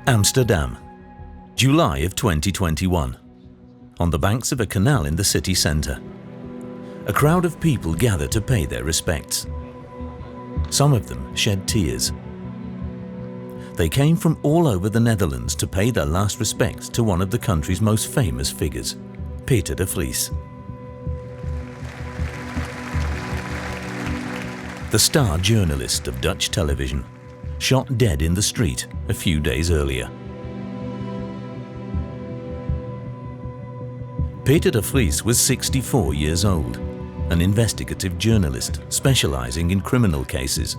Amsterdam, July of 2021. On the banks of a canal in the city centre, a crowd of people gather to pay their respects. Some of them shed tears. They came from all over the Netherlands to pay their last respects to one of the country's most famous figures, Peter de Vries. The star journalist of Dutch television, shot dead in the street a few days earlier. Peter de Vries was 64 years old, an investigative journalist specializing in criminal cases.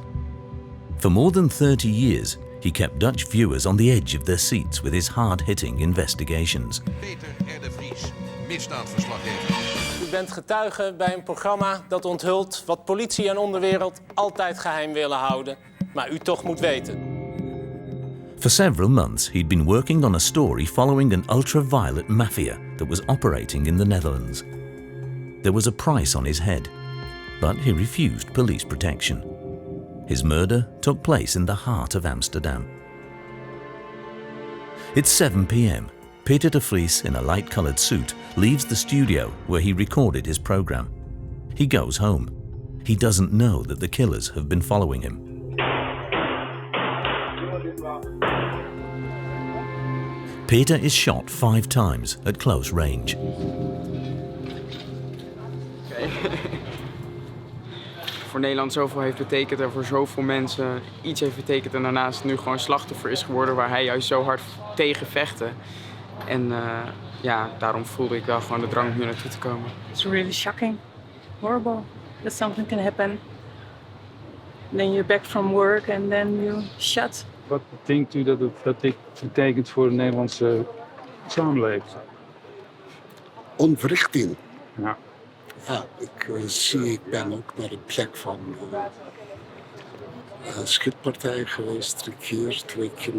For more than 30 years, he kept Dutch viewers on the edge of their seats with his hard-hitting investigations. Peter de Vries, misdaadverslaggever. U bent getuige bij een programma dat onthult wat politie en onderwereld altijd geheim willen houden, maar u toch moet weten. For several months, he'd been working on a story following an ultra-violent mafia that was operating in the Netherlands. There was a price on his head, but he refused police protection. His murder took place in the heart of Amsterdam. It's 7 p.m. Peter de Vries, in a light-coloured suit, leaves the studio where he recorded his program. He goes home. He doesn't know that the killers have been following him. Peter is shot 5 times at close range. Voor Nederland zoveel heeft betekend en voor zoveel mensen iets heeft betekend en daarnaast nu gewoon slachtoffer is geworden waar hij juist zo hard tegen vechtte. En ja, daarom voelde ik wel gewoon de drang om hier naartoe te komen. It's really shocking, horrible that something can happen. Then you're back from work and then you shut. Wat denkt u dat dit betekent voor de Nederlandse samenleving? Ontwrichting. Ja. Ja, ik ben ook naar de plek van schietpartij geweest, 3 keer, 2 keer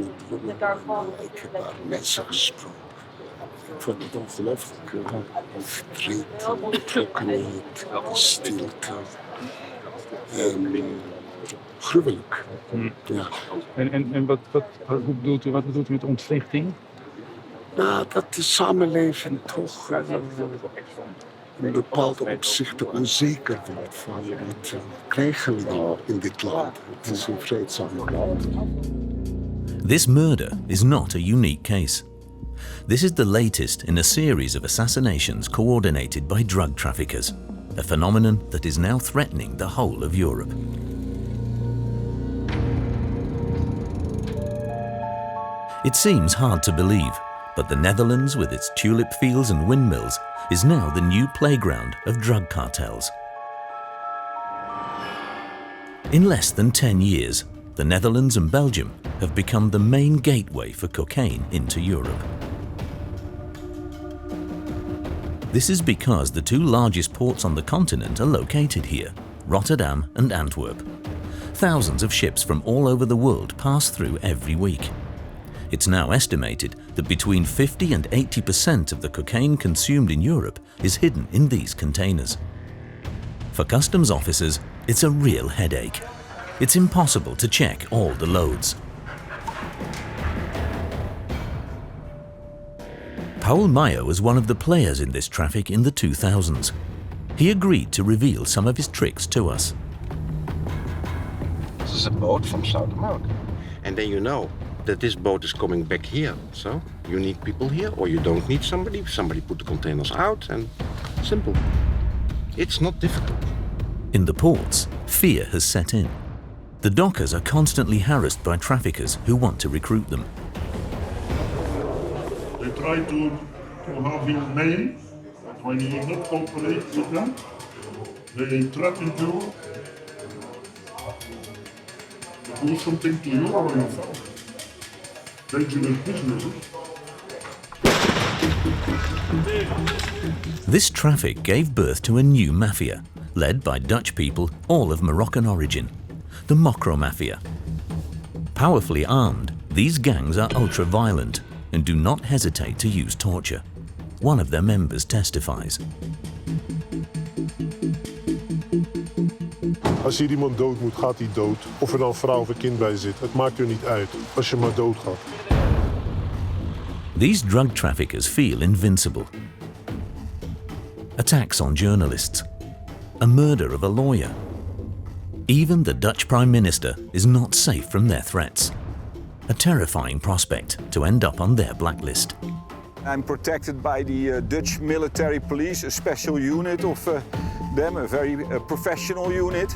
met bomen. Ik heb daar mensen gesproken. Ik vond het ongelooflijk verdriet, betrokkenheid, stilte. Gruwelijk. Ja. En hoe bedoelt u, wat bedoelt u met ontwrichting? Nou, dat de samenleving toch in bepaalde opzichten onzeker wordt van wat krijgen we nou in dit land. Het is een vreedzaam land. This murder is not a unique case. This is the latest in a series of assassinations coordinated by drug traffickers, a phenomenon that is now threatening the whole of Europe. It seems hard to believe, but the Netherlands, with its tulip fields and windmills, is now the new playground of drug cartels. In less than 10 years, the Netherlands and Belgium have become the main gateway for cocaine into Europe. This is because the 2 largest ports on the continent are located here, Rotterdam and Antwerp. Thousands of ships from all over the world pass through every week. It's now estimated that between 50 and 80% of the cocaine consumed in Europe is hidden in these containers. For customs officers, it's a real headache. It's impossible to check all the loads. Meyer was one of the players in this traffic in the 2000s. He agreed to reveal some of his tricks to us. This is a boat from South America. And then you know that this boat is coming back here. So you need people here or you don't need somebody. Somebody put the containers out and simple. It's not difficult. In the ports, fear has set in. The dockers are constantly harassed by traffickers who want to recruit them. They try to have his name, but when he not cooperate with them, they threaten you to do something to you or yourself. Dangerous business. This traffic gave birth to a new mafia, led by Dutch people all of Moroccan origin, the Mocro Mafia. Powerfully armed, these gangs are ultra-violent and do not hesitate to use torture. One of their members testifies. Als hier iemand dood moet, gaat hij dood. Of er dan vrouw of een kind bij zit, het maakt er niet uit. Als je maar doodgaat. These drug traffickers feel invincible. Attacks on journalists, a murder of a lawyer. Even the Dutch Prime Minister is not safe from their threats. A terrifying prospect to end up on their blacklist. I'm protected by the Dutch military police, a special unit of them, a very professional unit.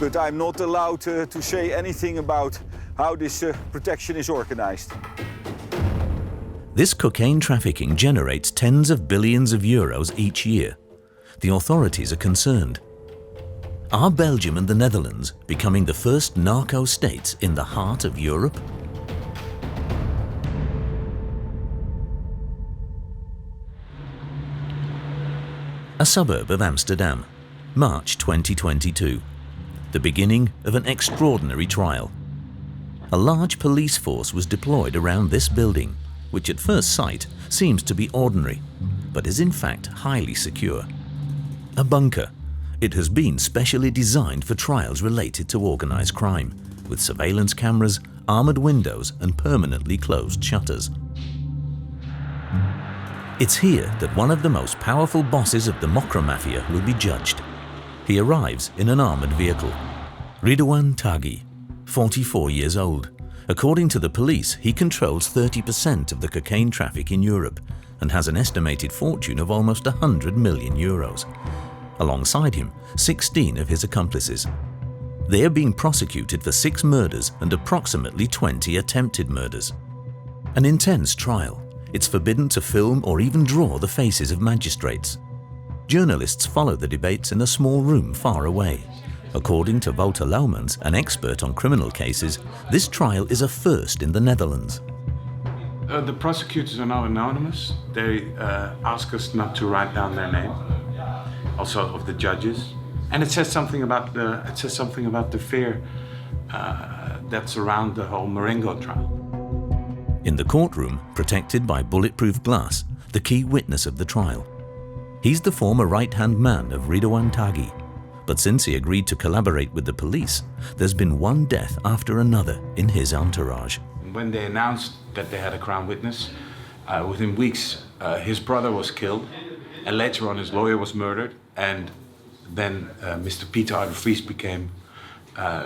But I'm not allowed to say anything about how this protection is organized. This cocaine trafficking generates tens of billions of euros each year. The authorities are concerned. Are Belgium and the Netherlands becoming the first narco states in the heart of Europe? A suburb of Amsterdam, March 2022. The beginning of an extraordinary trial. A large police force was deployed around this building, which at first sight seems to be ordinary, but is in fact highly secure. A bunker. It has been specially designed for trials related to organized crime, with surveillance cameras, armored windows and permanently closed shutters. It's here that one of the most powerful bosses of the Mocro Mafia will be judged. He arrives in an armored vehicle. Ridouan Taghi, 44 years old. According to the police, he controls 30% of the cocaine traffic in Europe and has an estimated fortune of almost 100 million euros. Alongside him, 16 of his accomplices. They are being prosecuted for 6 murders and approximately 20 attempted murders. An intense trial. It's forbidden to film or even draw the faces of magistrates. Journalists follow the debates in a small room far away. According to Wouter Laumans, an expert on criminal cases, this trial is a first in the Netherlands. The prosecutors are now anonymous. They ask us not to write down their name, also of the judges, and it says something about the fear that's around the whole Marengo trial. In the courtroom, protected by bulletproof glass, the key witness of the trial. He's the former right-hand man of Ridouan Taghi, but since he agreed to collaborate with the police, there's been one death after another in his entourage. When they announced that they had a crown witness, within weeks his brother was killed, and later on his lawyer was murdered, and then Mr. Peter R. de Vries became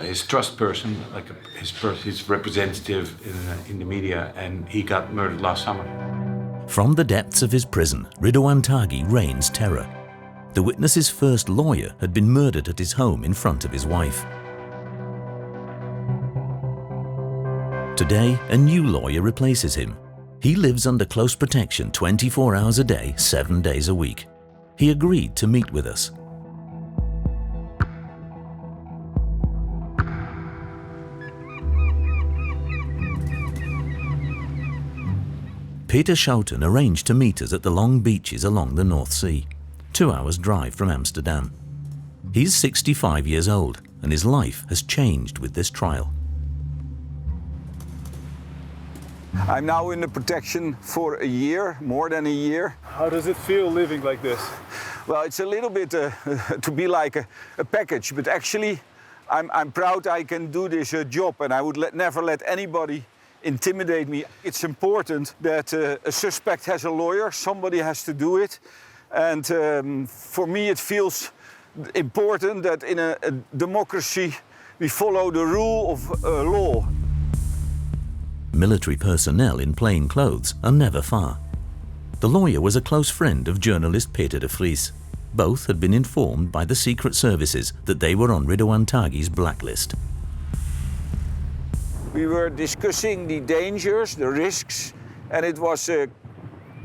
his trust person, like his representative in the media, and he got murdered last summer. From the depths of his prison, Ridouan Taghi rains terror. The witness's first lawyer had been murdered at his home in front of his wife. Today, a new lawyer replaces him. He lives under close protection 24 hours a day, 7 days a week. He agreed to meet with us. Peter Schouten arranged to meet us at the long beaches along the North Sea, 2 hours drive from Amsterdam. He's 65 years old and his life has changed with this trial. I'm now in the protection for a year, more than a year. How does it feel living like this? Well, it's a little bit to be like a package, but actually I'm proud I can do this job, and I would never let anybody intimidate me. It's important that a suspect has a lawyer, somebody has to do it. And for me it feels important that in a democracy we follow the rule of law. Military personnel in plain clothes are never far. The lawyer was a close friend of journalist Peter de Vries. Both had been informed by the secret services that they were on Ridouan Taghi's blacklist. We were discussing the dangers, the risks, and it was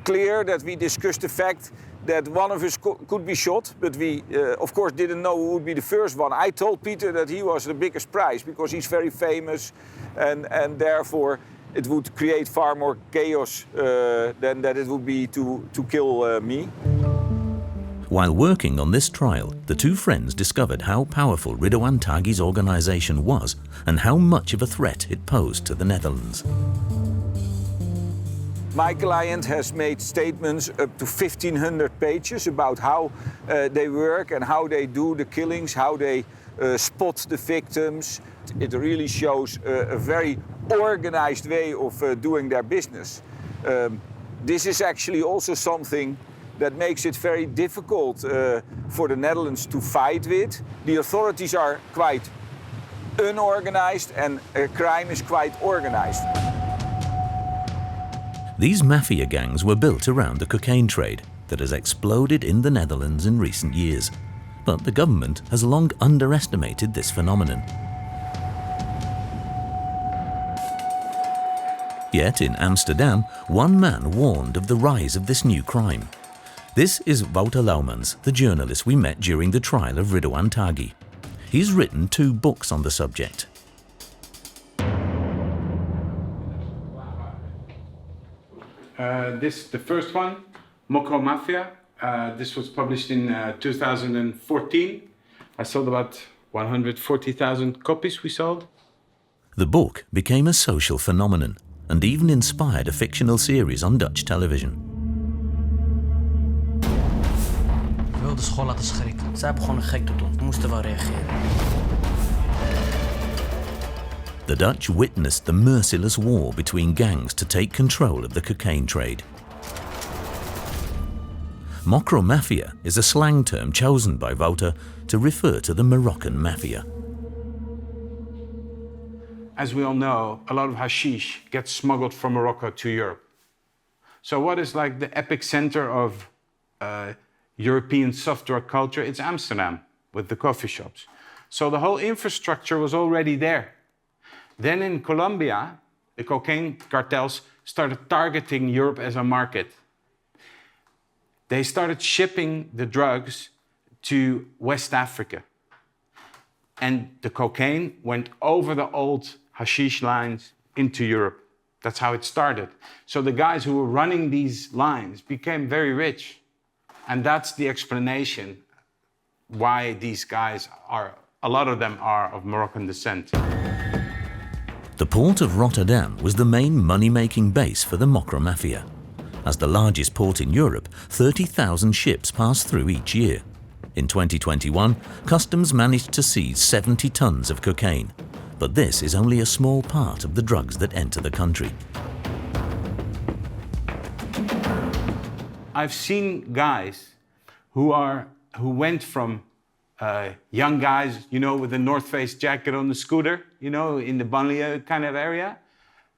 clear that we discussed the fact that one of us could be shot, but we, of course, didn't know who would be the first one. I told Peter that he was the biggest prize because he's very famous, and therefore it would create far more chaos than that it would be to kill me. While working on this trial, the two friends discovered how powerful Ridouan Taghi's organization was and how much of a threat it posed to the Netherlands. My client has made statements up to 1,500 pages about how they work and how they do the killings, how they spot the victims. It really shows a very organized way of doing their business. This is actually also something that makes it very difficult for the Netherlands to fight with. The authorities are quite unorganized and crime is quite organized. These mafia gangs were built around the cocaine trade that has exploded in the Netherlands in recent years. But the government has long underestimated this phenomenon. Yet in Amsterdam, one man warned of the rise of this new crime. This is Wouter Laumans, the journalist we met during the trial of Ridouan Taghi. He's written 2 books on the subject. The first one, Mocro Mafia. This was published in 2014. I sold about 140,000 copies we sold. The book became a social phenomenon and even inspired a fictional series on Dutch television. We wilden de school laten schrikken. Zij begonnen gek te doen. We moesten wel reageren. The Dutch witnessed the merciless war between gangs to take control of the cocaine trade. Mocro Mafia is a slang term chosen by Wouter to refer to the Moroccan Mafia. As we all know, a lot of hashish gets smuggled from Morocco to Europe. So what is like the epicenter of European soft drug culture? It's Amsterdam with the coffee shops. So the whole infrastructure was already there. Then in Colombia, the cocaine cartels started targeting Europe as a market. They started shipping the drugs to West Africa. And the cocaine went over the old hashish lines into Europe. That's how it started. So the guys who were running these lines became very rich. And that's the explanation why these guys are, a lot of them are of Moroccan descent. The port of Rotterdam was the main money-making base for the Mocro Mafia. As the largest port in Europe, 30,000 ships pass through each year. In 2021, customs managed to seize 70 tons of cocaine. But this is only a small part of the drugs that enter the country. I've seen guys who went from young guys, you know, with a North Face jacket on the scooter, you know, in the banlieue kind of area,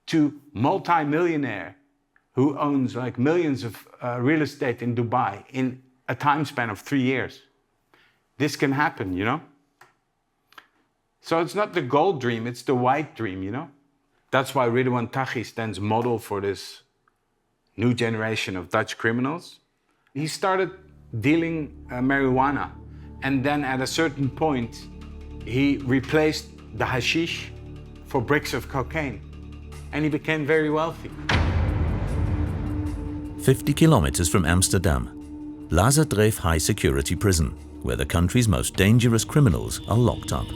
to multi-millionaire who owns like millions of real estate in Dubai in a time span of 3 years. This can happen, you know? So it's not the gold dream, it's the white dream, you know? That's why Ridouan Taghi stands model for this new generation of Dutch criminals. He started dealing marijuana, and then at a certain point, he replaced the hashish for bricks of cocaine, and he became very wealthy. 50 kilometers from Amsterdam, Lazardreef High Security Prison, where the country's most dangerous criminals are locked up.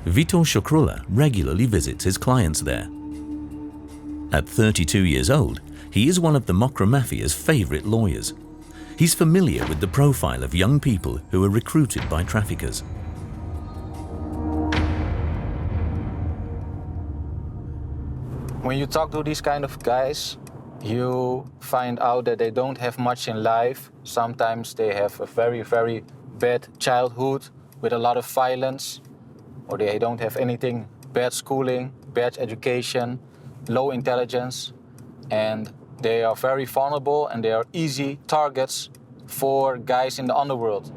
Vito Shokrula regularly visits his clients there. At 32 years old, he is one of the Mocro Mafia's favorite lawyers. He's familiar with the profile of young people who are recruited by traffickers. When you talk to these kind of guys, you find out that they don't have much in life. Sometimes they have a very, very bad childhood with a lot of violence, or they don't have anything, bad schooling, bad education, low intelligence, and they are very vulnerable and they are easy targets for guys in the underworld.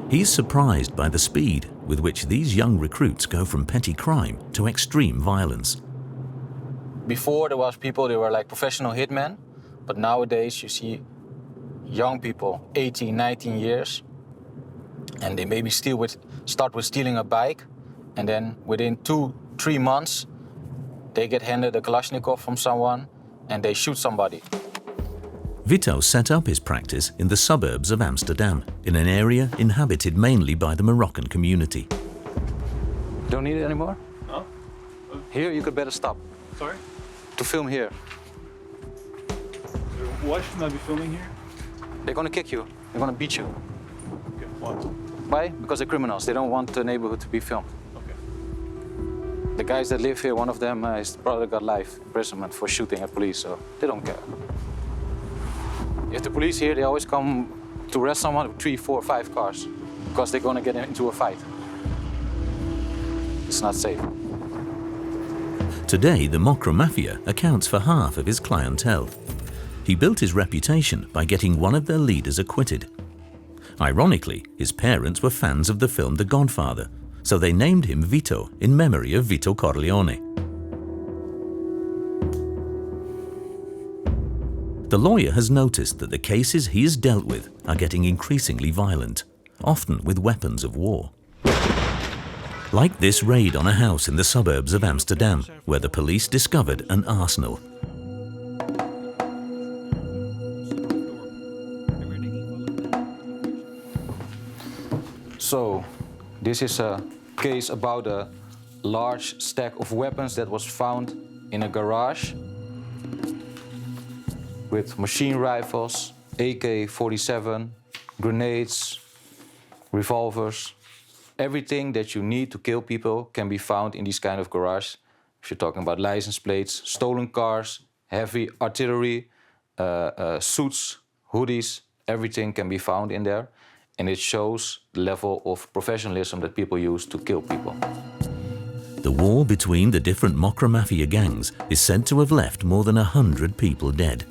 He's surprised by the speed with which these young recruits go from petty crime to extreme violence. Before there was people, they were like professional hitmen, but nowadays you see young people, 18, 19 years, and they maybe start with stealing a bike, and then within 2-3 months, they get handed a Kalashnikov from someone and they shoot somebody. Vito set up his practice in the suburbs of Amsterdam, in an area inhabited mainly by the Moroccan community. Don't need it anymore? No. Here, you could better stop. Sorry? To film here. Why should I be filming here? They're gonna kick you. They're gonna beat you. Okay, why? Why? Because they're criminals. They don't want the neighborhood to be filmed. Okay. The guys that live here, one of them, his brother got life imprisonment for shooting at police, so they don't care. If the police here, they always come to arrest someone with 3, 4, 5 cars because they're gonna get into a fight. It's not safe. Today, the Mocro Mafia accounts for half of his clientele. He built his reputation by getting one of their leaders acquitted. Ironically, his parents were fans of the film The Godfather, so they named him Vito in memory of Vito Corleone. The lawyer has noticed that the cases he has dealt with are getting increasingly violent, often with weapons of war. Like this raid on a house in the suburbs of Amsterdam, where the police discovered an arsenal. So, this is a case about a large stack of weapons that was found in a garage with machine rifles, AK-47, grenades, revolvers. Everything that you need to kill people can be found in these kind of garage. If you're talking about license plates, stolen cars, heavy artillery, suits, hoodies, everything can be found in there. And it shows the level of professionalism that people use to kill people. The war between the different Mocro Mafia gangs is said to have left more than 100 people dead.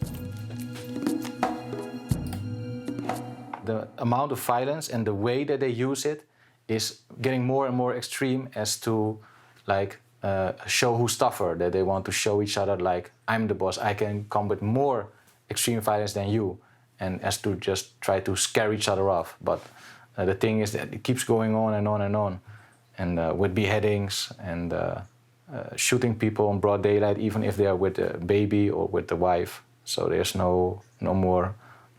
The amount of violence and the way that they use it is getting more and more extreme as to show who's tougher, that they want to show each other like, I'm the boss, I can come with more extreme violence than you, and as to just try to scare each other off. But the thing is that it keeps going on and on and on, and with beheadings and shooting people in broad daylight, even if they are with a baby or with the wife. So there's no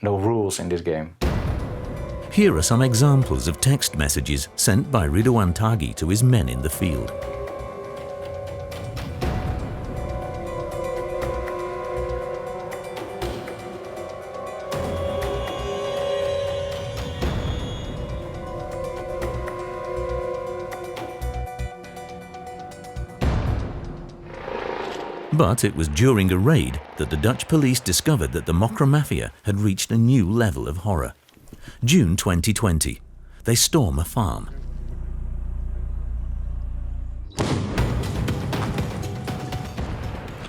rules in this game. Here are some examples of text messages sent by Ridouan Taghi to his men in the field. But it was during a raid that the Dutch police discovered that the Mocro Mafia had reached a new level of horror. June 2020, they storm a farm.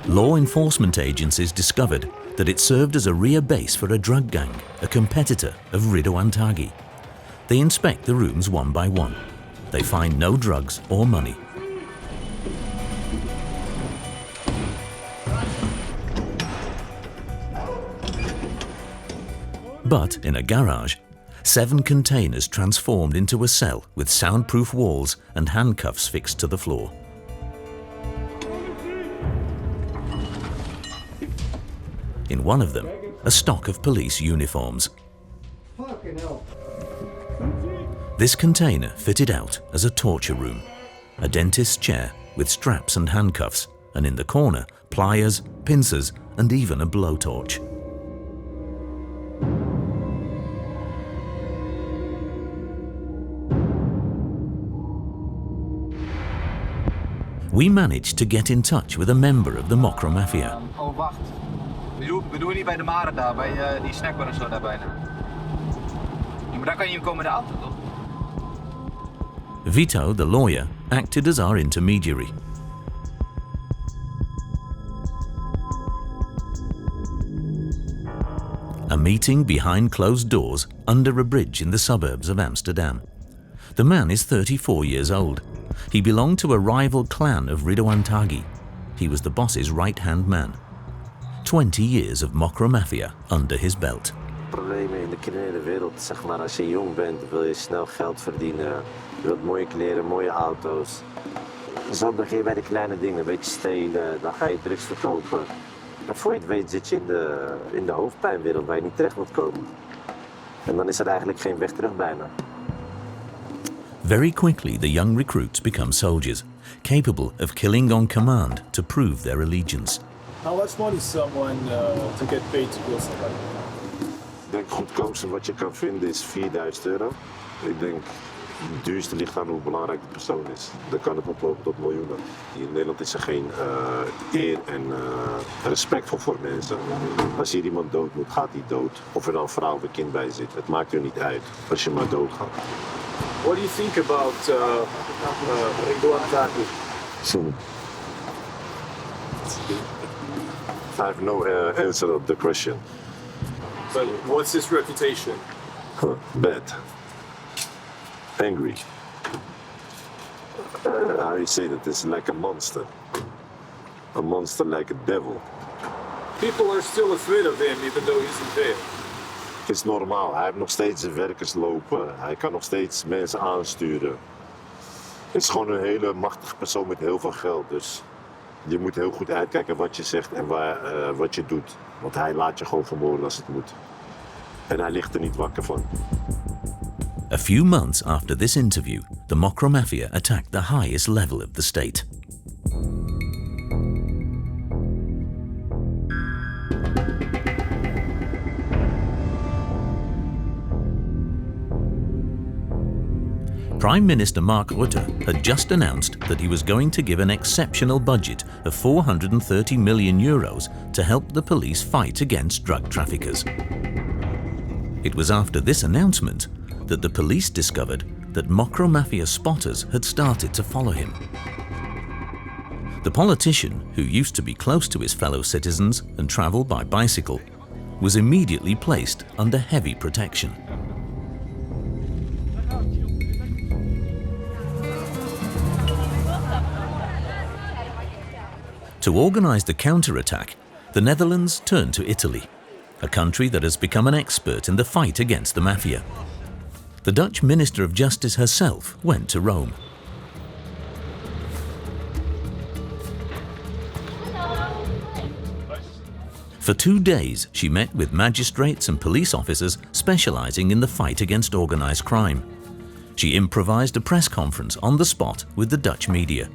Law enforcement agencies discovered that it served as a rear base for a drug gang, a competitor of Ridouan Taghi. They inspect the rooms one by one. They find no drugs or money. But in a garage, 7 containers transformed into a cell with soundproof walls and handcuffs fixed to the floor. In one of them, a stock of police uniforms. This container fitted out as a torture room, a dentist's chair with straps and handcuffs, and in the corner, pliers, pincers, and even a blowtorch. We managed to get in touch with a member of the Mocro Mafia. Oh, wacht. We doen niet bij de Maren daar, bij die snackbar en zo daar bijna. Ja, maar daar kan je komen met de auto, toch? Vito, the lawyer, acted as our intermediary. A meeting behind closed doors under a bridge in the suburbs of Amsterdam. The man is 34 years old. He belonged to a rival clan of Ridouan Taghi. He was the boss's right-hand man. 20 years of Mocro Mafia under his belt. Problemen in de criminele wereld, zeg maar, als je jong bent, wil je snel geld verdienen. Je wilt mooie kleren, mooie auto's. Zo begin je bij de kleine dingen, een beetje stelen, dan ga je drugs verkopen. En voor je het weet zit je in de hoofdpijnwereld waar je niet terecht wilt komen. En dan is er eigenlijk geen weg terug bijna. Very quickly, the young recruits become soldiers, capable of killing on command to prove their allegiance. How much money is someone to get paid to kill somebody? Ik denk het goedkoopste wat je kan vinden is €4.000. Ik denk Het duurste ligt aan hoe belangrijk de persoon is. Dan kan het oplopen tot miljoenen. Hier in Nederland is er geen eer en respect voor mensen. Als hier iemand dood moet, gaat hij dood. Of er dan een vrouw of een kind bij zit. Het maakt er niet uit als je maar doodgaat. What do you think about Ridwan Taghi? I have no answer to the question. But what's his reputation? Bad. Angry. How you say that? It's like a monster. A monster like a devil. People are still afraid of him even though he's in jail. Het is normaal. Hij heeft nog steeds zijn werkers lopen. Hij kan nog steeds mensen aansturen. Het is gewoon een hele machtige persoon met heel veel geld. Dus je moet heel goed uitkijken wat je zegt en wat je doet. Want hij laat je gewoon vermoorden als het moet. En hij ligt er niet wakker van. A few months after this interview, the Mocro Mafia attacked the highest level of the state. Prime Minister Mark Rutte had just announced that he was going to give an exceptional budget of €430 million to help the police fight against drug traffickers. It was after this announcement that the police discovered that Mocro Mafia spotters had started to follow him. The politician, who used to be close to his fellow citizens and travel by bicycle, was immediately placed under heavy protection. To organize the counterattack, the Netherlands turned to Italy, a country that has become an expert in the fight against the mafia. The Dutch Minister of Justice herself went to Rome. For 2 days, she met with magistrates and police officers specializing in the fight against organized crime. She improvised a press conference on the spot with the Dutch media.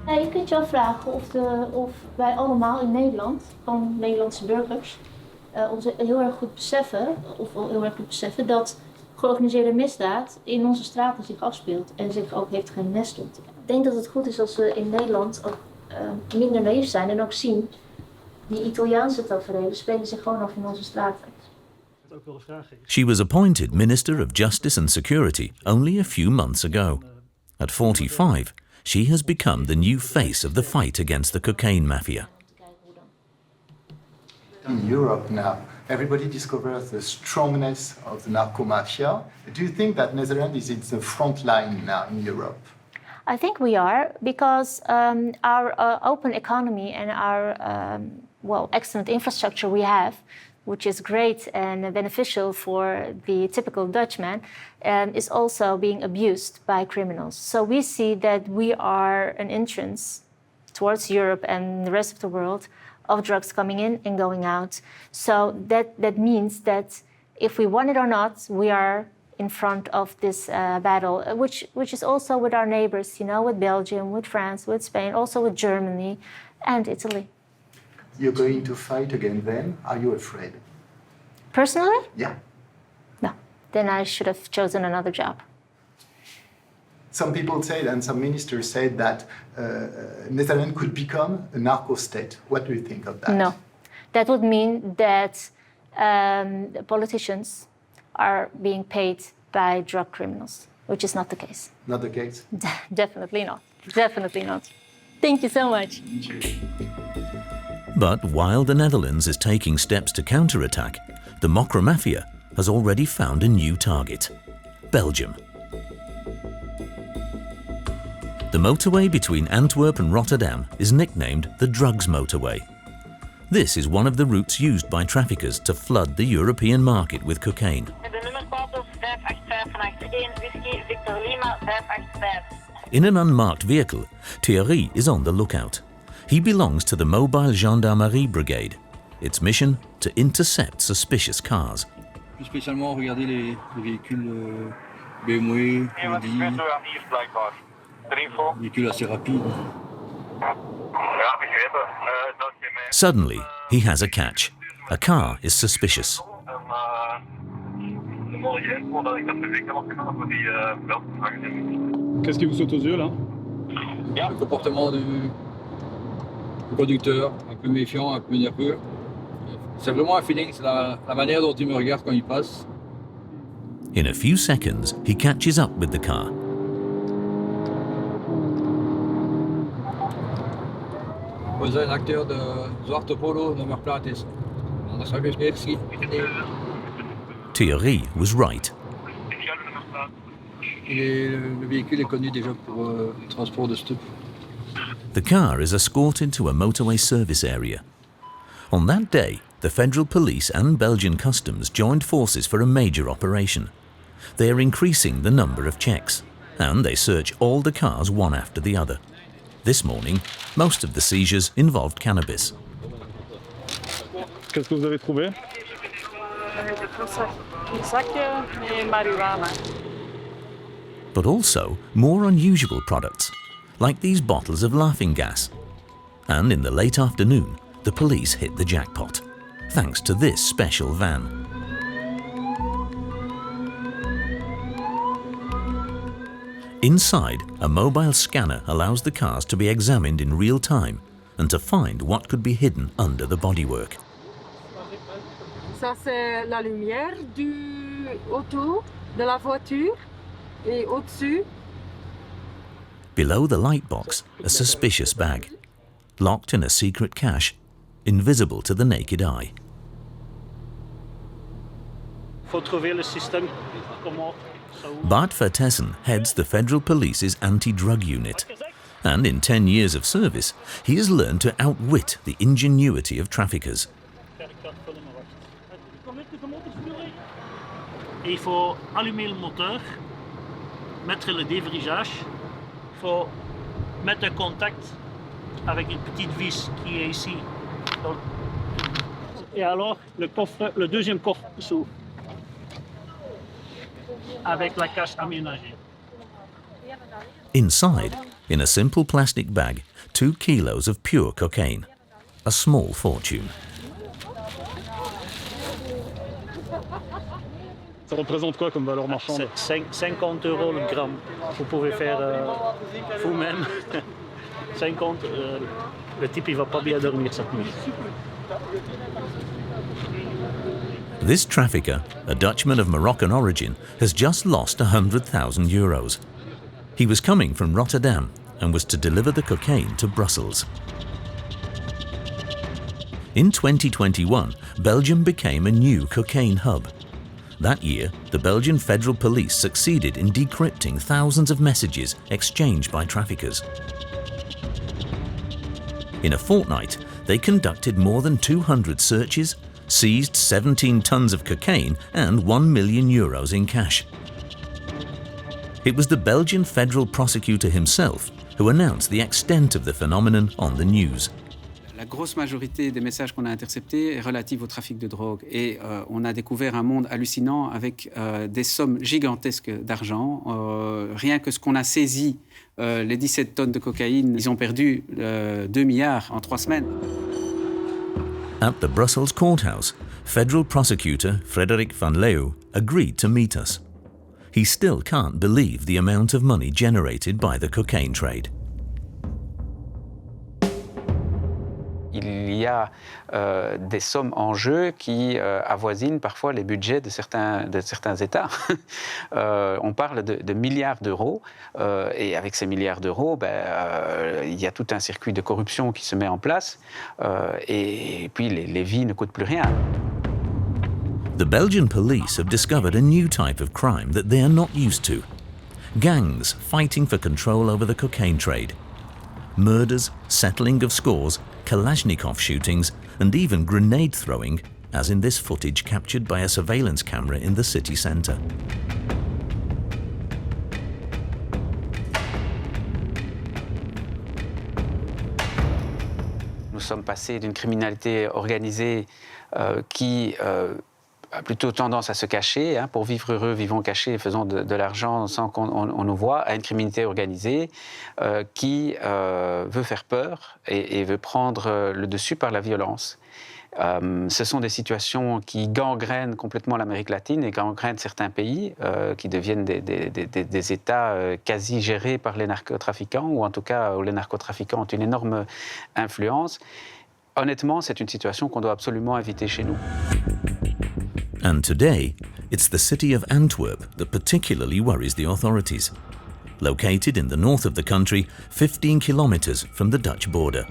Je kunt je afvragen of wij allemaal in Nederland, van Nederlandse burgers, ons heel erg goed beseffen dat georganiseerde misdaad in onze straten zich afspeelt en zich ook heeft genesteld. Ik denk dat het goed is als we in Nederland ook minder naïef zijn en ook zien, die Italiaanse taferelen spelen zich gewoon af in onze straten. She was appointed Minister of Justice and Security only a few months ago. At 45, she has become the new face of the fight against the cocaine mafia. In Europe now, everybody discovers the strongness of the narco mafia. Do you think that Netherlands is in the front line now in Europe? I think we are, because our open economy and our excellent infrastructure we have, which is great and beneficial for the typical Dutchman, is also being abused by criminals. So we see that we are an entrance towards Europe and the rest of the world of drugs coming in and going out. So that means that if we want it or not, we are in front of this battle, which is also with our neighbors, with Belgium, with France, with Spain, also with Germany and Italy. You're going to fight against them. Are you afraid? Personally? Yeah. No. Then I should have chosen another job. Some people said, and some ministers said, that Netherlands could become a narco state. What do you think of that? No. That would mean that politicians are being paid by drug criminals, which is not the case. Not the case? Definitely not. Definitely not. Thank you so much. But while the Netherlands is taking steps to counterattack, the Mocro Mafia has already found a new target: Belgium. The motorway between Antwerp and Rotterdam is nicknamed the Drugs Motorway. This is one of the routes used by traffickers to flood the European market with cocaine. In an unmarked vehicle, Thierry is on the lookout. He belongs to the Mobile Gendarmerie Brigade. Its mission, to intercept suspicious cars. Plus spécialement regarder les véhicules BMW, Audi, véhicules assez rapides. Suddenly, he has a catch. A car is suspicious. Qu'est-ce qui vous saute aux yeux là? Le comportement du conducteur, un peu méfiant, un peu nerveux. C'est vraiment un feeling, c'est la manière dont il me regarde quand il passe. In a few seconds, he catches up with the car. Vous êtes un acteur de Zwarte Polo, nummer plaat is. Anders zou ik eens zien. Thierry was right. Le véhicule est connu déjà pour le transport de stupes. The car is escorted to a motorway service area. On that day, the Federal Police and Belgian Customs joined forces for a major operation. They are increasing the number of checks, and they search all the cars one after the other. This morning, most of the seizures involved cannabis. Qu'est-ce que vous avez trouvé? But also more unusual products, like these bottles of laughing gas. And in the late afternoon, the police hit the jackpot, thanks to this special van. Inside, a mobile scanner allows the cars to be examined in real time and to find what could be hidden under the bodywork. Ça, c'est la lumière autour de la voiture et au-dessus. Below the light box, a suspicious bag, locked in a secret cache, invisible to the naked eye. Faut trouver le système comment. Bart Vertessen heads the Federal Police's anti-drug unit, and in 10 years of service, he has learned to outwit the ingenuity of traffickers. Il faut allumer le moteur, mettre le déverrouillage, il faut mettre un contact avec une petite vis qui est ici. Et alors, le deuxième coffre s'ouvre avec la cache aménagée. Inside, in a simple plastic bag, 2 kilos of pure cocaine, a small fortune. Ça représente quoi comme valeur marchande? 50 € le gramme. Vous pouvez faire vous-même. 50, le type il va pas bien dormir cette nuit. This trafficker, a Dutchman of Moroccan origin, has just lost 100,000 euros. He was coming from Rotterdam and was to deliver the cocaine to Brussels. In 2021, Belgium became a new cocaine hub. That year, the Belgian Federal Police succeeded in decrypting thousands of messages exchanged by traffickers. In a fortnight, they conducted more than 200 searches, seized 17 tons of cocaine and 1 million euros in cash. It was the Belgian federal prosecutor himself who announced the extent of the phenomenon on the news. La grosse majorité des messages qu'on a interceptés est relative au trafic de drogue. Et on a découvert un monde hallucinant avec des sommes gigantesques d'argent. Rien que ce qu'on a saisi, les 17 tonnes de cocaïne, ils ont perdu 2 milliards en 3 semaines. At the Brussels courthouse, federal prosecutor Frederik van Leeuw agreed to meet us. He still can't believe the amount of money generated by the cocaine trade. Il y a des sommes en jeu qui avoisinent parfois les budgets de certains États. On parle de milliards d'euros et avec ces milliards d'euros, il y a tout un circuit de corruption qui se met en place et puis les vies ne coûtent plus rien. The Belgian police have discovered a new type of crime that they are not used to. Gangs fighting for control over the cocaine trade. Murders, settling of scores, Kalashnikov shootings, and even grenade throwing, as in this footage captured by a surveillance camera in the city centre. Nous sommes passés d'une criminalité organisée qui a plutôt tendance à se cacher, pour vivre heureux, vivons cachés, faisons de l'argent sans qu'on nous voit, à une criminalité organisée qui veut faire peur et veut prendre le dessus par la violence. Ce sont des situations qui gangrènent complètement l'Amérique latine et gangrènent certains pays, qui deviennent des États quasi gérés par les narcotrafiquants, ou en tout cas où les narcotrafiquants ont une énorme influence. Honnêtement, c'est une situation qu'on doit absolument éviter chez nous. And today, it's the city of Antwerp that particularly worries the authorities. Located in the north of the country, 15 kilometers from the Dutch border.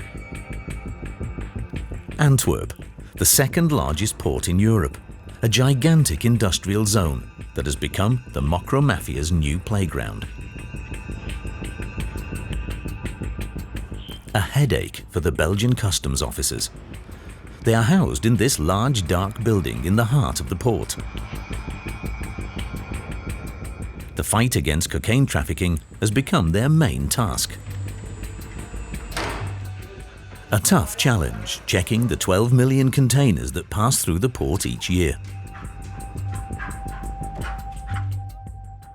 Antwerp, the second largest port in Europe, a gigantic industrial zone that has become the Mocro Mafia's new playground. A headache for the Belgian customs officers. They are housed in this large dark building in the heart of the port. The fight against cocaine trafficking has become their main task. A tough challenge, checking the 12 million containers that pass through the port each year.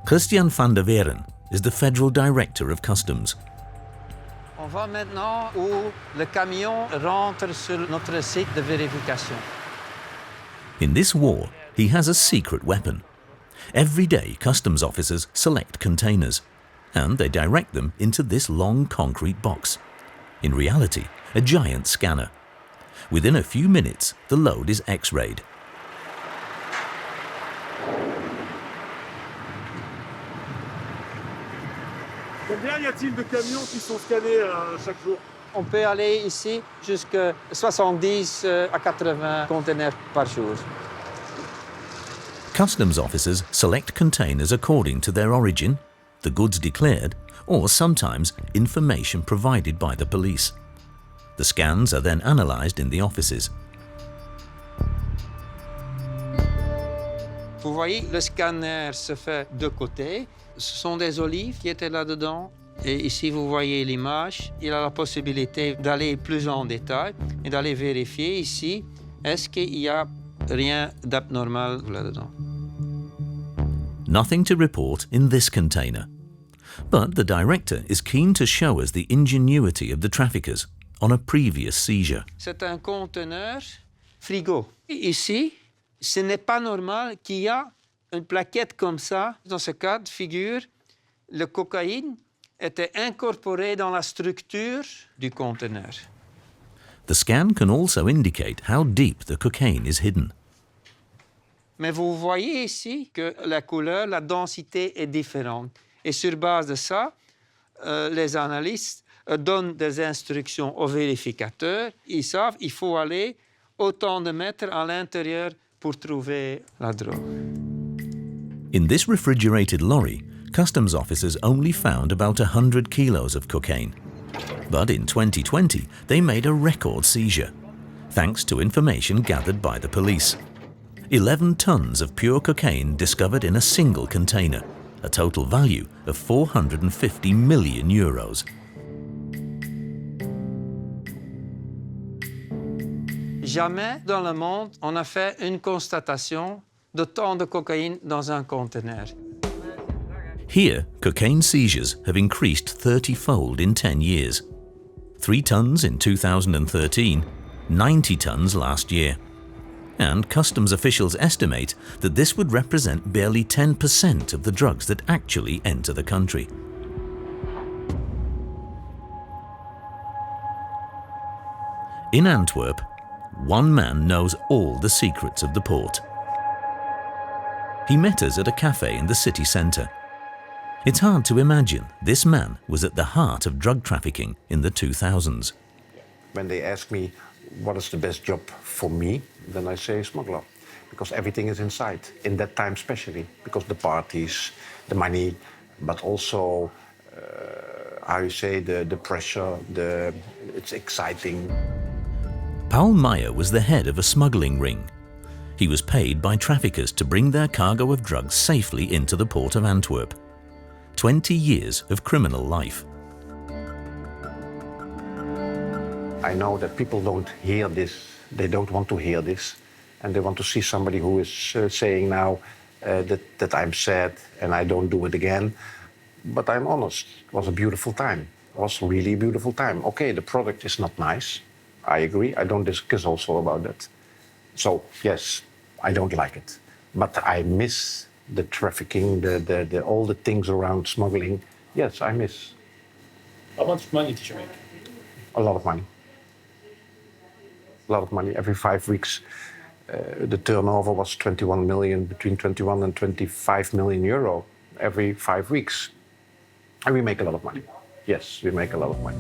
Christian van der Weeren is the Federal Director of Customs. On va maintenant où le camion rentre sur notre site de vérification. In this war, he has a secret weapon. Every day, customs officers select containers, and they direct them into this long concrete box. In reality, a giant scanner. Within a few minutes, the load is X-rayed. Combien y a-t-il de camions qui sont scannés chaque jour? On peut aller ici jusqu'à 70 à 80 conteneurs par jour. Customs officers select containers according to their origin, the goods declared, or sometimes information provided by the police. The scans are then analysed in the offices. Vous voyez, le scanner se fait de côté. Ce sont des olives qui étaient là-dedans. Et ici, vous voyez l'image. Il a la possibilité d'aller plus en détail et d'aller vérifier ici, est-ce qu'il y a rien d'abnormal là-dedans. Nothing to report in this container. But the director is keen to show us the ingenuity of the traffickers on a previous seizure. C'est un conteneur frigo. Ici, ce n'est pas normal qu'il y ait une plaquette comme ça. Dans ce cas de figure, le cocaïne était incorporé dans la structure du conteneur. The scan can also indicate how deep the cocaine is hidden. Mais vous voyez ici que la couleur, la densité est différente. Et sur base de ça, les analystes donnent des instructions aux vérificateurs. Ils savent qu'il faut aller autant de mètres à l'intérieur pour trouver la drogue. In this refrigerated lorry, customs officers only found about 100 kilos of cocaine. But in 2020, they made a record seizure, thanks to information gathered by the police. 11 tons of pure cocaine discovered in a single container, a total value of 450 million euros. Jamais dans le monde, on a fait une constatation de tant de cocaïne dans un conteneur. Here, cocaine seizures have increased 30-fold in 10 years. 3 tons in 2013, 90 tons last year. And customs officials estimate that this would represent barely 10% of the drugs that actually enter the country. In Antwerp, one man knows all the secrets of the port. He met us at a cafe in the city centre. It's hard to imagine this man was at the heart of drug trafficking in the 2000s. When they ask me what is the best job for me, then I say smuggler, because everything is inside, in that time especially, because the parties, the money, but also, how you say, the pressure, it's exciting. Paul Meyer was the head of a smuggling ring. He was paid by traffickers to bring their cargo of drugs safely into the port of Antwerp. 20 years of criminal life. I know that people don't hear this, they don't want to hear this, and they want to see somebody who is saying now that I'm sad and I don't do it again. But I'm honest, it was a beautiful time. It was really a beautiful time. Okay, the product is not nice, I agree, I don't discuss also about that. So yes, I don't like it, but I miss the trafficking, all the things around smuggling. Yes, I miss. How much money did you make? A lot of money. A lot of money. Every 5 weeks, the turnover was 21 million, between 21 and 25 million euro every 5 weeks. And we make a lot of money. Yes, we make a lot of money.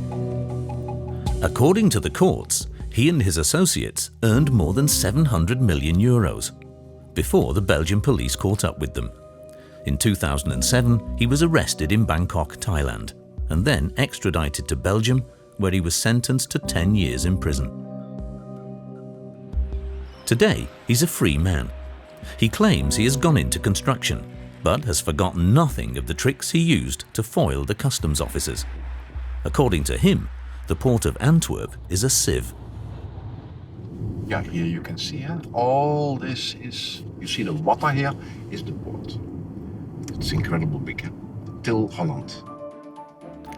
According to the courts, he and his associates earned more than 700 million euros before the Belgian police caught up with them. In 2007, he was arrested in Bangkok, Thailand, and then extradited to Belgium, where he was sentenced to 10 years in prison. Today, he's a free man. He claims he has gone into construction, but has forgotten nothing of the tricks he used to foil the customs officers. According to him, the port of Antwerp is a sieve. Yeah, here you can see, all this is, you see the water here is the port. It's incredible big, till Holland.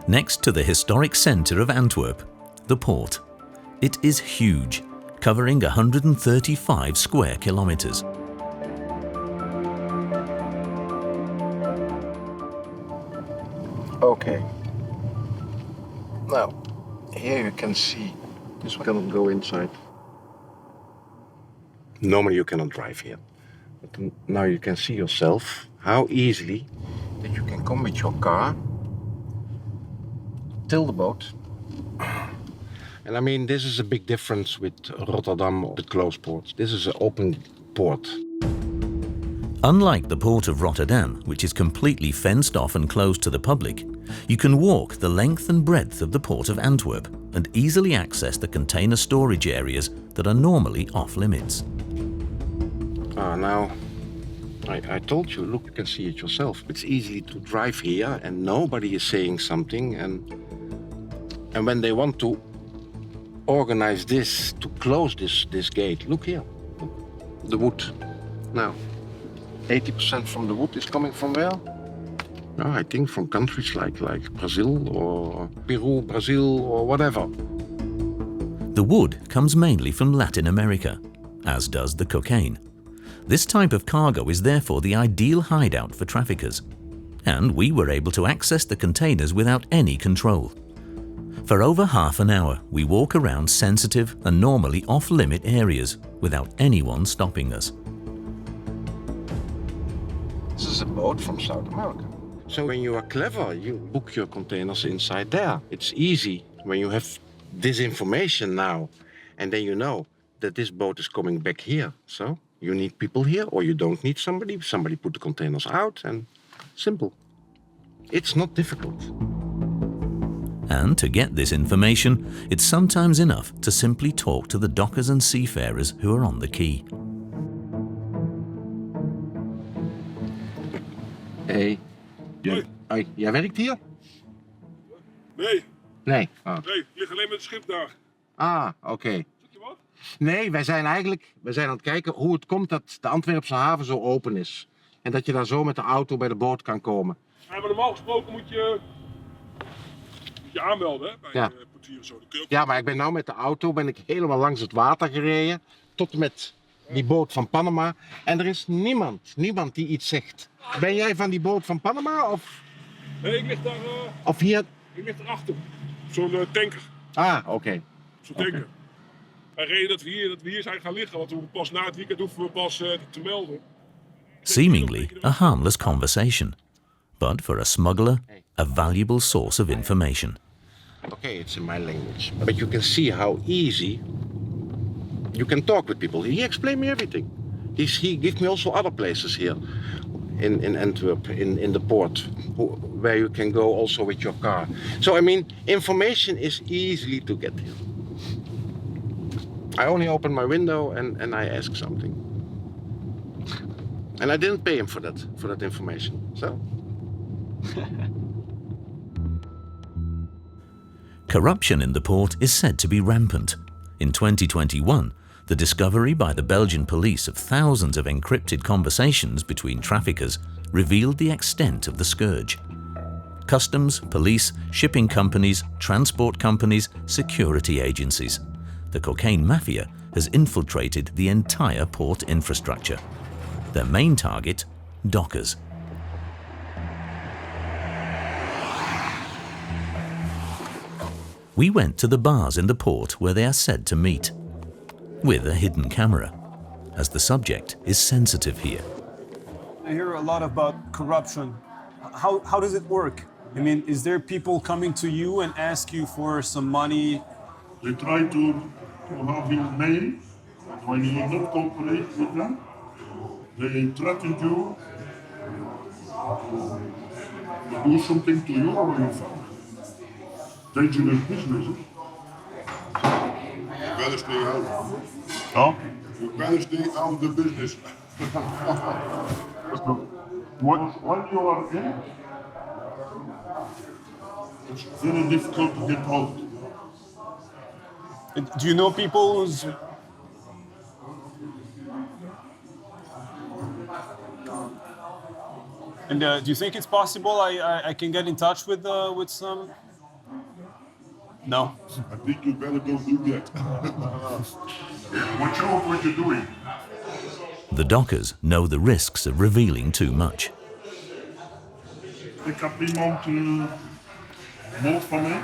Next to the historic centre of Antwerp, the port. It is huge, covering 135 square kilometres. Okay. Now, here you can see, this one cannot go inside. Normally you cannot drive here. But now you can see yourself how easily that you can come with your car till the boat. And I mean, this is a big difference with Rotterdam, the closed ports. This is an open port. Unlike the port of Rotterdam, which is completely fenced off and closed to the public, you can walk the length and breadth of the port of Antwerp and easily access the container storage areas that are normally off limits. Now, I told you, look, you can see it yourself. It's easy to drive here and nobody is saying something. And when they want to organize this, to close this gate, look here, the wood. Now, 80% from the wood is coming from where? I think from countries like Brazil or Peru, Brazil or whatever. The wood comes mainly from Latin America, as does the cocaine. This type of cargo is therefore the ideal hideout for traffickers. And we were able to access the containers without any control. For over half an hour, we walk around sensitive and normally off-limit areas without anyone stopping us. This is a boat from South America. So when you are clever, you book your containers inside there. It's easy when you have this information now, and then you know that this boat is coming back here. So you need people here, or you don't need somebody. Somebody put the containers out, and simple. It's not difficult. And to get this information, it's sometimes enough to simply talk to the dockers and seafarers who are on the quay. Hey. Hoi, jij werkt hier? Nee. Nee. Nee, ik lig alleen met het schip daar. Oké. Zeg je wat? Nee, wij zijn aan het kijken hoe het komt dat de Antwerpse haven zo open is. En dat je daar zo met de auto bij de boot kan komen. Ja, maar normaal gesproken moet je aanmelden, hè, bij de portier of zo. Ja, maar ik ben nou met de auto helemaal langs het water gereden. Tot met die boot van Panama. En er is niemand die iets zegt. Ben jij van die boot van Panama of? Nee, ik lig daar. Of hier? Ik lig erachter. Zo'n tanker. Oké. Zo'n tanker. Wij reden dat we hier zijn gaan liggen, want we pas na het weekend hoeven we pas te melden. Seemingly a harmless conversation, but for a smuggler, a valuable source of information. Okay, it's in my language. But you can see how easy you can talk with people. He explained me everything. He gave me also other places here in Antwerp, in the port, where you can go also with your car. So, I mean, information is easily to get here. I only open my window and I ask something. And I didn't pay him for that information, so. Corruption in the port is said to be rampant. In 2021, the discovery by the Belgian police of thousands of encrypted conversations between traffickers revealed the extent of the scourge. Customs, police, shipping companies, transport companies, security agencies. The cocaine mafia has infiltrated the entire port infrastructure. Their main target, dockers. We went to the bars in the port where they are said to meet, with a hidden camera, as the subject is sensitive here. I hear a lot about corruption. How does it work? I mean, is there people coming to you and ask you for some money? They try to have your name, but when you not cooperate with them, they threaten you to do something to you or your family. Dangerous business. You better stay out. Huh? You better stay out of the business. When you are in, it's very difficult to get out. Do you know people who's... And do you think it's possible I can get in touch with some? No. I think you better don't do that. What you're doing? The dockers know the risks of revealing too much. Ik heb iemand moord van mij.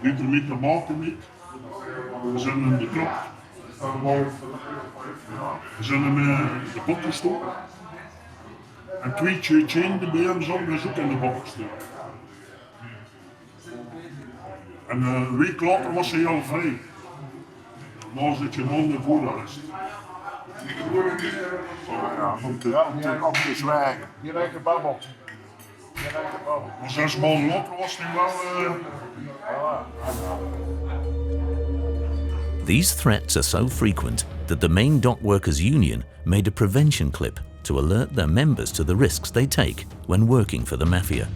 Liter met de maten niet. We zijn in de klok. We zijn in de bok gestoken. En twee chain de beren zouden ook in de bok gestoken. En een week later was hij al vrij. Normaal zit je man in voorarrest. Om te zwijgen. Je lijkt een babbel. Maar 6 maanden later was hij wel... These threats are so frequent that the main dock workers union made a prevention clip to alert their members to the risks they take when working for the mafia.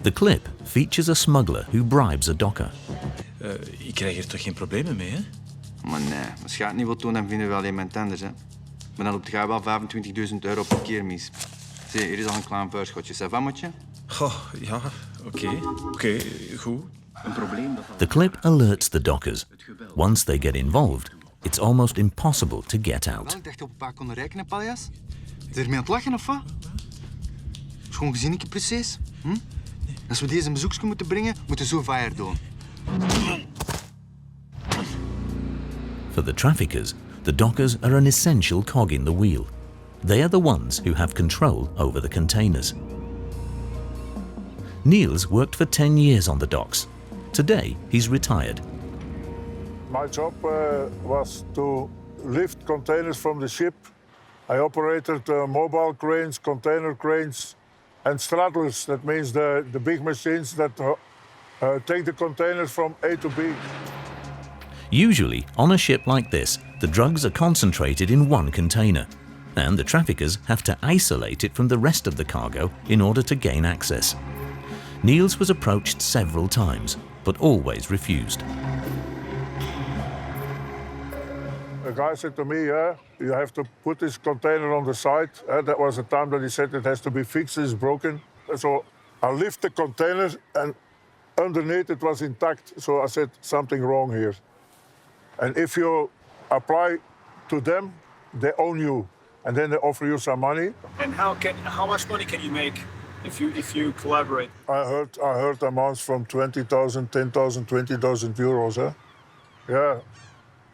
The clip features a smuggler who bribes a docker. Ik krijg er toch geen problemen mee, hè? Maar nee, als je het niet wilt doen, dan vinden we wel iemand anders, hè. Maar dan loopt je wel 25.000 € per keer mis. Zie, hier is al een klein voorschotje. Ça va, matje? Goh, ja, oké, goed. Een probleem dat... The clip alerts the dockers. Once they get involved, it's almost impossible to get out. Ik dacht op een paar konden rekenen, paljas. Is er mee aan het lachen, of wat? Schoon gezinnetje precies. Hm? Als we deze een bezoekje moeten brengen, moeten we zo fire doen. For the traffickers, the dockers are an essential cog in the wheel. They are the ones who have control over the containers. Niels worked for 10 years on the docks. Today, he's retired. My job was to lift containers from the ship. I operated mobile cranes, container cranes, and straddlers. That means the big machines that take the containers from A to B. Usually, on a ship like this, the drugs are concentrated in one container, and the traffickers have to isolate it from the rest of the cargo in order to gain access. Niels was approached several times, but always refused. A guy said to me, you have to put this container on the side. That was the time that he said it has to be fixed, it's broken. So I lift the container and underneath it was intact. So I said, something wrong here. And if you apply to them, they own you. And then they offer you some money. And how much money can you make if you collaborate? I heard amounts from 20,000, 10,000, 20,000 euros. Yeah.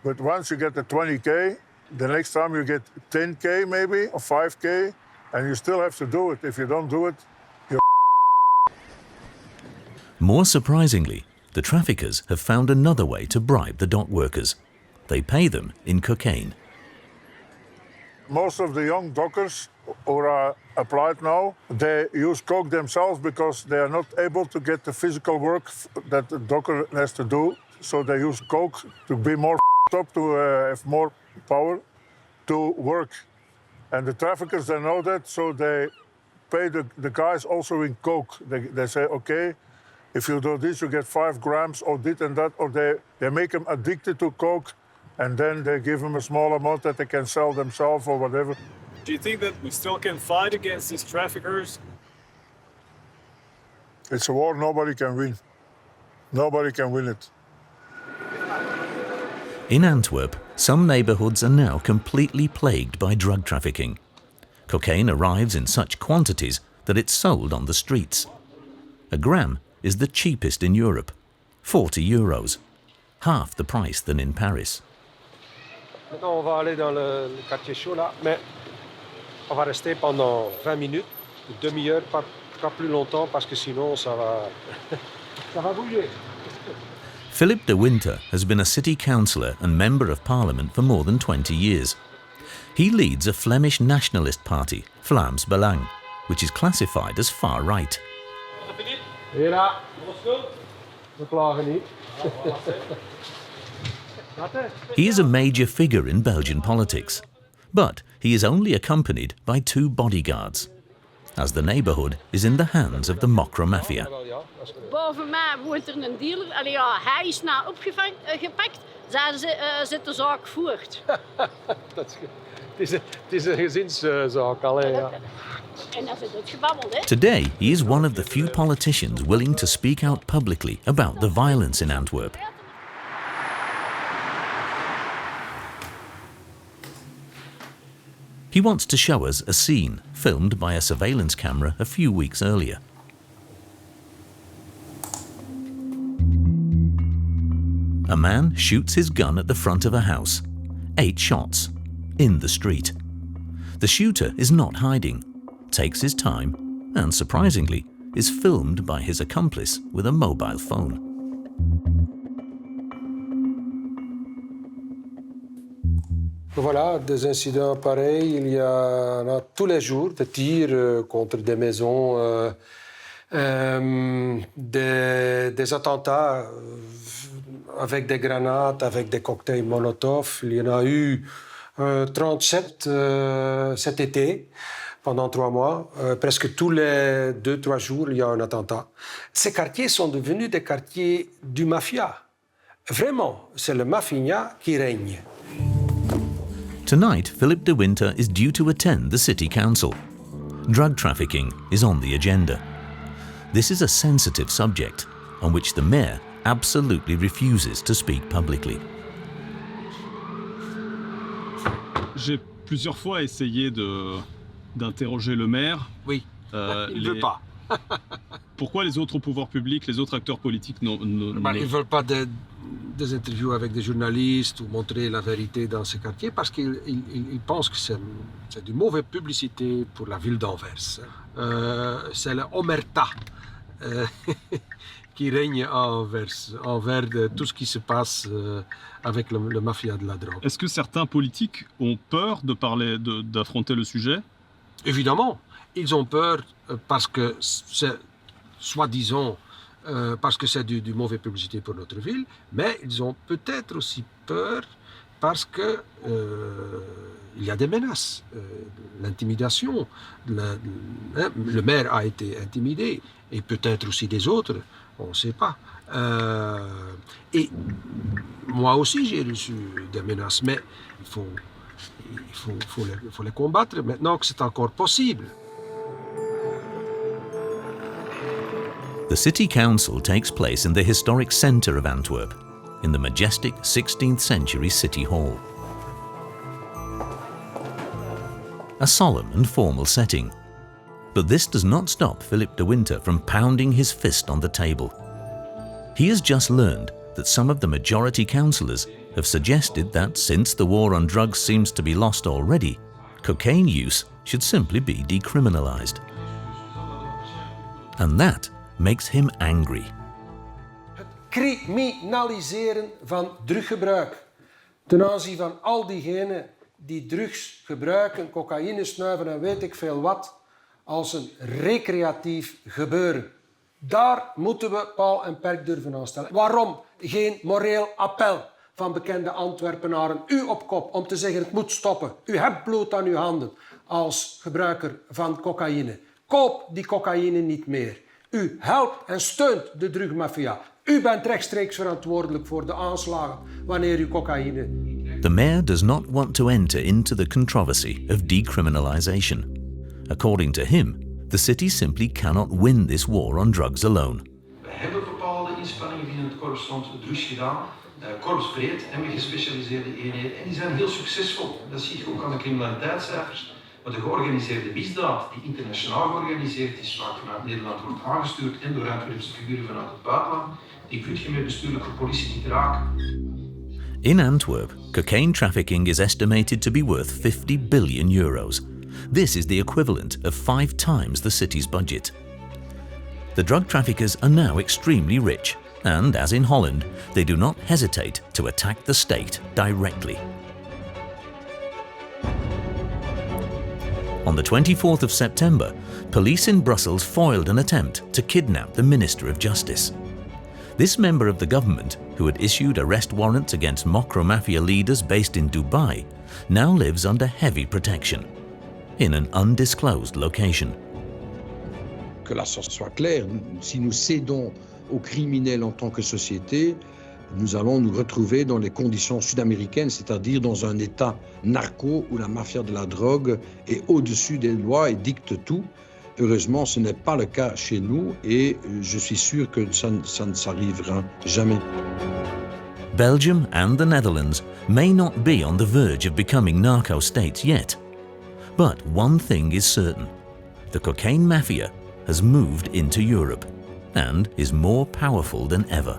But once you get the 20K, the next time you get 10K maybe, or 5K, and you still have to do it. If you don't do it, you're... More surprisingly, the traffickers have found another way to bribe the dock workers. They pay them in cocaine. Most of the young dockers who are applied now, they use coke themselves because they are not able to get the physical work that the docker has to do. So they use coke to be more up, to have more power to work. And the traffickers, they know that, so they pay the guys also in coke. They say, okay, if you do this, you get 5 grams or this and that, or they make them addicted to coke and then they give them a small amount that they can sell themselves or whatever. Do you think that we still can fight against these traffickers? It's a war nobody can win. Nobody can win it. In Antwerp, some neighbourhoods are now completely plagued by drug trafficking. Cocaine arrives in such quantities that it's sold on the streets. A gram is the cheapest in Europe, €40, half the price than in Paris. Maintenant, on va aller dans le quartier chaud là, mais on va rester pendant 20 minutes, une demi-heure, pas plus longtemps, parce que sinon ça va bouger. Philip de Winter has been a city councillor and member of parliament for more than 20 years. He leads a Flemish nationalist party, Vlaams Belang, which is classified as far right. Ja, we klagen niet. He is a major figure in Belgian politics, but he is only accompanied by 2 bodyguards, as the neighbourhood is in the hands of the Mocro Mafia. Boven mij woont er een dealer. Allee, ja, hij is nou opgepakt. Zij zit de zaak voort. Het is een gezinszaak. Allee, ja. En dan zit het gebabbeld, hè? Today, he is one of the few politicians willing to speak out publicly about the violence in Antwerp. He wants to show us a scene filmed by a surveillance camera a few weeks earlier. A man shoots his gun at the front of a house. 8 shots. In the street. The shooter is not hiding, takes his time, and surprisingly, is filmed by his accomplice with a mobile phone. Voilà, des incidents pareils, il y en a tous les jours, des tirs contre des maisons, des attentats avec des grenades, avec des cocktails Molotov. Il y en a eu 37 cet été, pendant 3 mois. Presque tous les 2-3 jours, il y a un attentat. Ces quartiers sont devenus des quartiers du mafia. Vraiment, c'est le mafia qui règne. Tonight, Philip de Winter is due to attend the city council. Drug trafficking is on the agenda. This is a sensitive subject on which the mayor absolutely refuses to speak publicly. J'ai plusieurs fois essayé d'interroger le maire. Oui, il ne veut pas. Pourquoi les autres pouvoirs publics, les autres acteurs politiques Ils ne veulent pas des interviews avec des journalistes ou montrer la vérité dans ces quartiers parce qu'ils pensent que c'est une mauvaise publicité pour la ville d'Anvers. C'est l'omerta qui règne à Anvers, envers tout ce qui se passe avec le mafia de la drogue. Est-ce que certains politiques ont peur d'affronter le sujet? Évidemment, ils ont peur parce que c'est, soi-disant, parce que c'est du mauvais publicité pour notre ville, mais ils ont peut-être aussi peur parce que il y a des menaces, l'intimidation. Le maire a été intimidé et peut-être aussi des autres, on ne sait pas. Et moi aussi j'ai reçu des menaces, mais il faut les combattre maintenant que c'est encore possible. The city council takes place in the historic centre of Antwerp, in the majestic 16th century city hall. A solemn and formal setting. But this does not stop Philip de Winter from pounding his fist on the table. He has just learned that some of the majority councillors have suggested that since the war on drugs seems to be lost already, cocaine use should simply be decriminalised. And that makes him angry. Het criminaliseren van druggebruik ten aanzien van al diegenen die drugs gebruiken, cocaïne snuiven en weet ik veel wat, als een recreatief gebeuren. Daar moeten we paal en perk durven aanstellen. Waarom geen moreel appel van bekende Antwerpenaren, u op kop, om te zeggen het moet stoppen. U hebt bloed aan uw handen als gebruiker van cocaïne. Koop die cocaïne niet meer. U helpt en steunt de drugmafia. U bent rechtstreeks verantwoordelijk voor de aanslagen wanneer u cocaïne the mayor does not want to enter into the controversy of decriminalization. According to him, the city simply cannot win this war on drugs alone. We hebben bepaalde inspanningen binnen het korps rond drugs gedaan, korpsbreed en met gespecialiseerde eenheden. En die zijn heel succesvol. Dat zie je ook aan de criminaliteitscijfers. Maar de georganiseerde misdaad, die internationaal georganiseerd is, vaak vanuit Nederland wordt aangestuurd en door Antwerpse figuren vanuit het buitenland, die kun je met bestuurlijke politie niet raken. In Antwerp, cocaine trafficking is estimated to be worth 50 billion euros. This is the equivalent of 5 times the city's budget. The drug traffickers are now extremely rich, and as in Holland, they do not hesitate to attack the state directly. On the 24th of September, police in Brussels foiled an attempt to kidnap the Minister of Justice. This member of the government, who had issued arrest warrants against Mocro Mafia leaders based in Dubai, now lives under heavy protection, in an undisclosed location. Que la chose soit claire, si nous cédons aux criminels en tant que société, nous allons nous retrouver dans les conditions sud-américaines, c'est-à-dire dans un état narco où la mafia de la drogue est au-dessus des lois et dicte tout. Heureusement, ce n'est pas le cas chez nous et je suis sûr que ça ne s'arrivera jamais. Belgium and the Netherlands may not be on the verge of becoming narco states yet. But one thing is certain. The cocaine mafia has moved into Europe and is more powerful than ever.